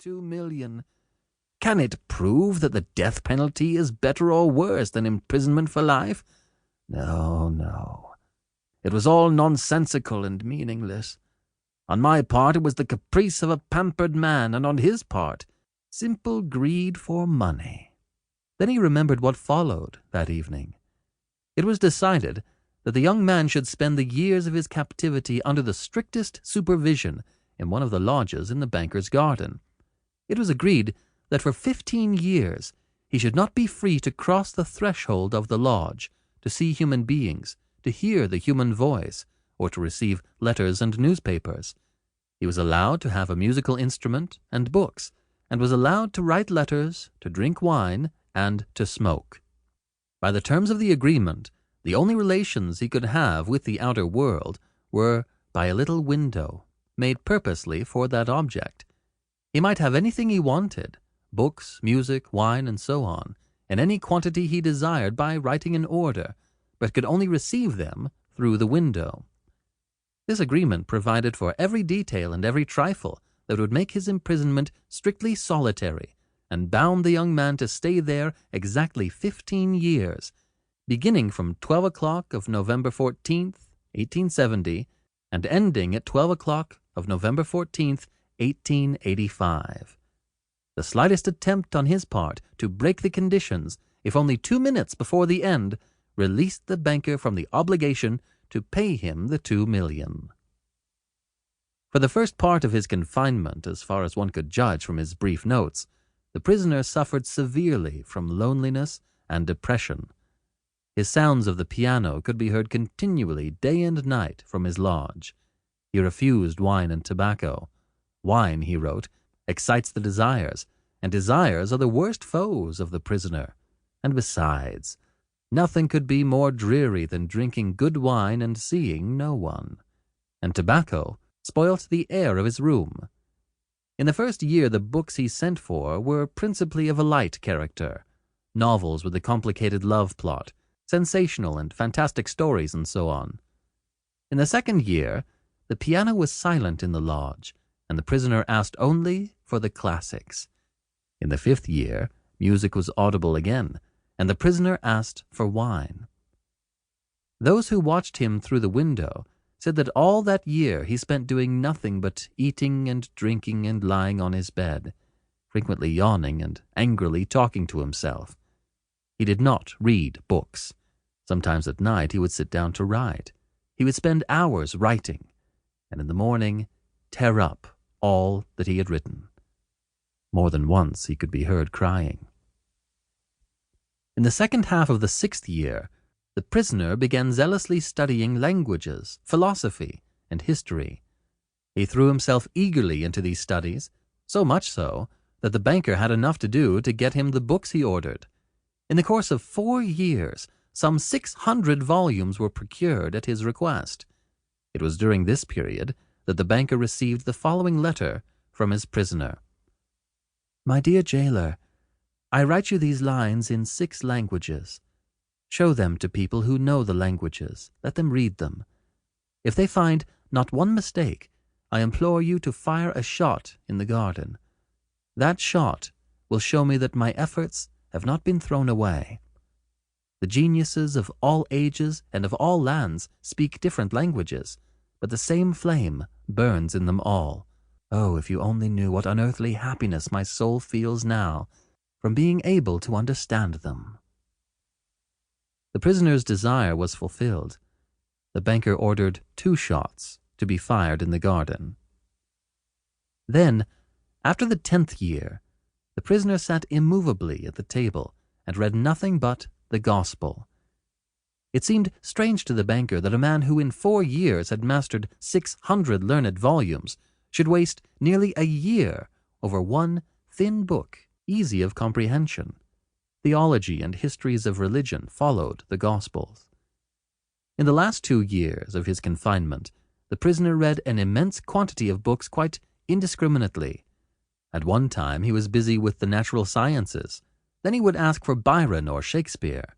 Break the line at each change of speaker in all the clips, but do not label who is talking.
2 million. Can it prove that the death penalty is better or worse than imprisonment for life? No, no. It was all nonsensical and meaningless. On my part, it was the caprice of a pampered man, and on his part, simple greed for money. Then he remembered what followed that evening. It was decided that the young man should spend the years of his captivity under the strictest supervision in one of the lodges in the banker's garden. It was agreed that for 15 years he should not be free to cross the threshold of the lodge, to see human beings, to hear the human voice, or to receive letters and newspapers. He was allowed to have a musical instrument and books, and was allowed to write letters, to drink wine, and to smoke. By the terms of the agreement, the only relations he could have with the outer world were by a little window, made purposely for that object. He might have anything he wanted, books, music, wine, and so on, in any quantity he desired by writing an order, but could only receive them through the window. This agreement provided for every detail and every trifle that would make his imprisonment strictly solitary, and bound the young man to stay there exactly 15 years, beginning from 12 o'clock of November 14th, 1870, and ending at 12 o'clock of November 14th, 1885. The slightest attempt on his part to break the conditions, if only 2 minutes before the end, released the banker from the obligation to pay him the 2 million. For the first part of his confinement, as far as one could judge from his brief notes, the prisoner suffered severely from loneliness and depression. His sounds of the piano could be heard continually day and night from his lodge. He refused wine and tobacco. Wine, he wrote, excites the desires, and desires are the worst foes of the prisoner. And besides, nothing could be more dreary than drinking good wine and seeing no one. And tobacco spoilt the air of his room. In the first year, the books he sent for were principally of a light character, novels with a complicated love plot, sensational and fantastic stories, and so on. In the second year, the piano was silent in the lodge, and the prisoner asked only for the classics. In the fifth year, music was audible again, and the prisoner asked for wine. Those who watched him through the window said that all that year he spent doing nothing but eating and drinking and lying on his bed, frequently yawning and angrily talking to himself. He did not read books. Sometimes at night he would sit down to write. He would spend hours writing, and in the morning tear up all that he had written. More than once he could be heard crying. In the second half of the 6th year, the prisoner began zealously studying languages, philosophy, and history. He threw himself eagerly into these studies, so much so that the banker had enough to do to get him the books he ordered. In the course of 4 years, some 600 volumes were procured at his request. It was during this period that the banker received the following letter from his prisoner. My dear jailer, I write you these lines in 6 languages. Show them to people who know the languages. Let them read them. If they find not one mistake, I implore you to fire a shot in the garden. That shot will show me that my efforts have not been thrown away. The geniuses of all ages and of all lands speak different languages, but the same flame burns in them all. Oh, if you only knew what unearthly happiness my soul feels now from being able to understand them. The prisoner's desire was fulfilled. The banker ordered 2 shots to be fired in the garden. Then, after the 10th year, the prisoner sat immovably at the table and read nothing but the gospel. It seemed strange to the banker that a man who in 4 years had mastered 600 learned volumes should waste nearly a year over one thin book, easy of comprehension. Theology and histories of religion followed the Gospels. In the last 2 years of his confinement, the prisoner read an immense quantity of books quite indiscriminately. At one time he was busy with the natural sciences. Then he would ask for Byron or Shakespeare.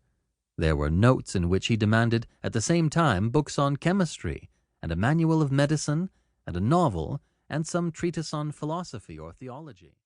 There were notes in which he demanded at the same time books on chemistry, and a manual of medicine, and a novel, and some treatise on philosophy or theology.